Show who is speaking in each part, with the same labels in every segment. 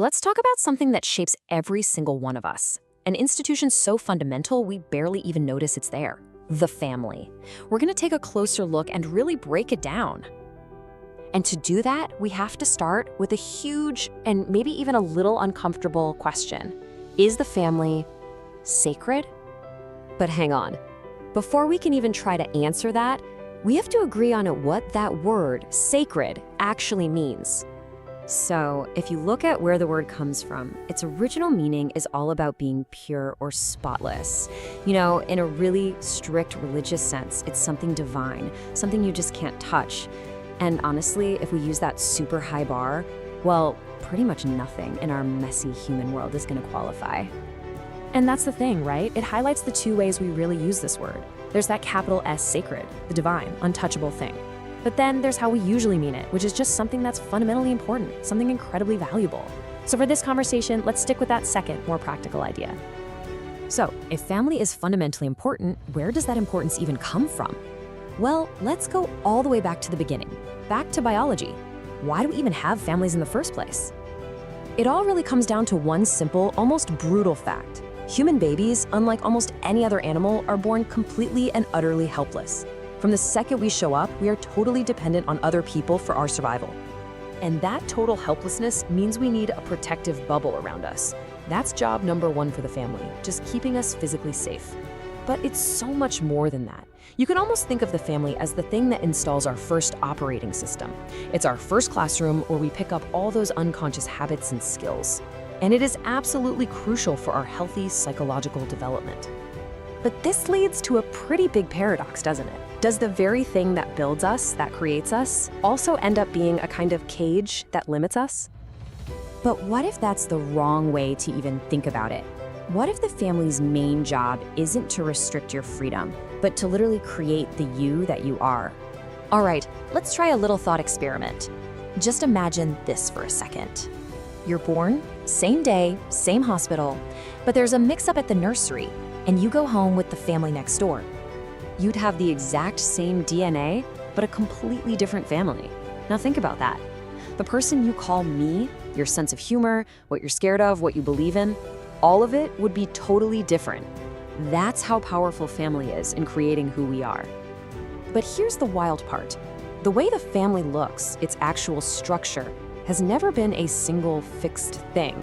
Speaker 1: Let's talk about something that shapes every single one of us. An institution so fundamental we barely even notice it's there. The family. We're going to take a closer look and really break it down. And to do that, we have to start with a huge and maybe even a little uncomfortable question. Is the family sacred? But hang on. Before we can even try to answer that, we have to agree on what that word, sacred, actually means. So, if you look at where the word comes from, its original meaning is all about being pure or spotless. In a really strict religious sense, it's something divine, something you just can't touch. And honestly, if we use that super high bar, well, pretty much nothing in our messy human world is going to qualify. And that's the thing, right? It highlights the two ways we really use this word. There's that capital S sacred, the divine, untouchable thing. But then there's how we usually mean it, which is just something that's fundamentally important, something incredibly valuable. So for this conversation, let's stick with that second, more practical idea. So, if family is fundamentally important, where does that importance even come from? Well, let's go all the way back to the beginning, back to biology. Why do we even have families in the first place? It all really comes down to one simple, almost brutal fact. Human babies, unlike almost any other animal, are born completely and utterly helpless. From the second we show up, we are totally dependent on other people for our survival. And that total helplessness means we need a protective bubble around us. That's job number one for the family, just keeping us physically safe. But it's so much more than that. You can almost think of the family as the thing that installs our first operating system. It's our first classroom where we pick up all those unconscious habits and skills. And it is absolutely crucial for our healthy psychological development. But this leads to a pretty big paradox, doesn't it? Does the very thing that builds us, that creates us, also end up being a kind of cage that limits us? But what if that's the wrong way to even think about it? What if the family's main job isn't to restrict your freedom, but to literally create the you that you are? All right, let's try a little thought experiment. Just imagine this for a second. You're born, same day, same hospital, but there's a mix-up at the nursery, and you go home with the family next door. You'd have the exact same DNA, but a completely different family. Now think about that. The person you call me, your sense of humor, what you're scared of, what you believe in, all of it would be totally different. That's how powerful family is in creating who we are. But here's the wild part. The way the family looks, its actual structure, has never been a single fixed thing.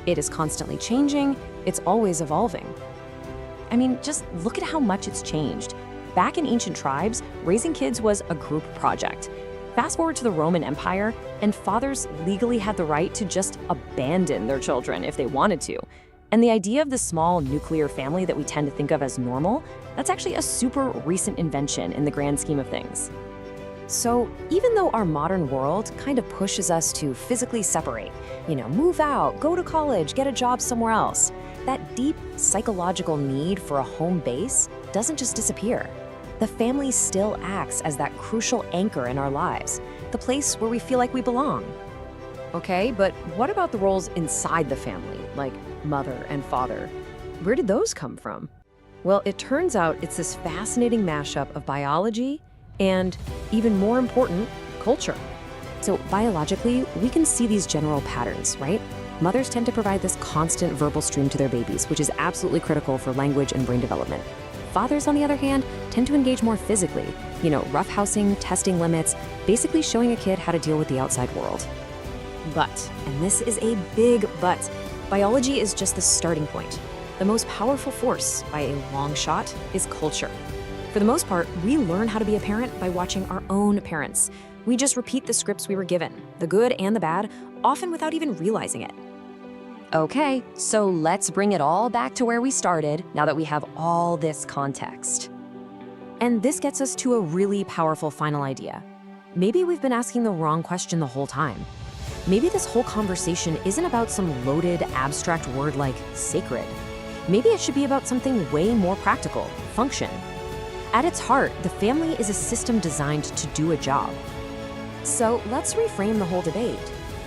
Speaker 1: It is constantly changing, it's always evolving. I mean, just look at how much it's changed. Back in ancient tribes, raising kids was a group project. Fast forward to the Roman Empire, and fathers legally had the right to just abandon their children if they wanted to. And the idea of the small nuclear family that we tend to think of as normal, that's actually a super recent invention in the grand scheme of things. So even though our modern world kind of pushes us to physically separate, move out, go to college, get a job somewhere else, that deep psychological need for a home base doesn't just disappear. The family still acts as that crucial anchor in our lives, the place where we feel like we belong. Okay, but what about the roles inside the family, like mother and father? Where did those come from? Well, it turns out it's this fascinating mashup of biology and, even more important, culture. So biologically, we can see these general patterns, right? Mothers tend to provide this constant verbal stream to their babies, which is absolutely critical for language and brain development. Fathers, on the other hand, tend to engage more physically, roughhousing, testing limits, basically showing a kid how to deal with the outside world. But, and this is a big but, biology is just the starting point. The most powerful force, by a long shot, is culture. For the most part, we learn how to be a parent by watching our own parents. We just repeat the scripts we were given, the good and the bad, often without even realizing it. Okay, so let's bring it all back to where we started, now that we have all this context. And this gets us to a really powerful final idea. Maybe we've been asking the wrong question the whole time. Maybe this whole conversation isn't about some loaded, abstract word like sacred. Maybe it should be about something way more practical, function. At its heart, the family is a system designed to do a job. So let's reframe the whole debate.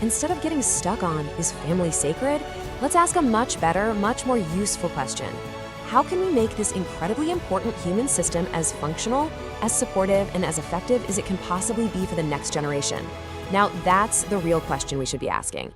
Speaker 1: Instead of getting stuck on, is family sacred? Let's ask a much better, much more useful question. How can we make this incredibly important human system as functional, as supportive, and as effective as it can possibly be for the next generation? Now, that's the real question we should be asking.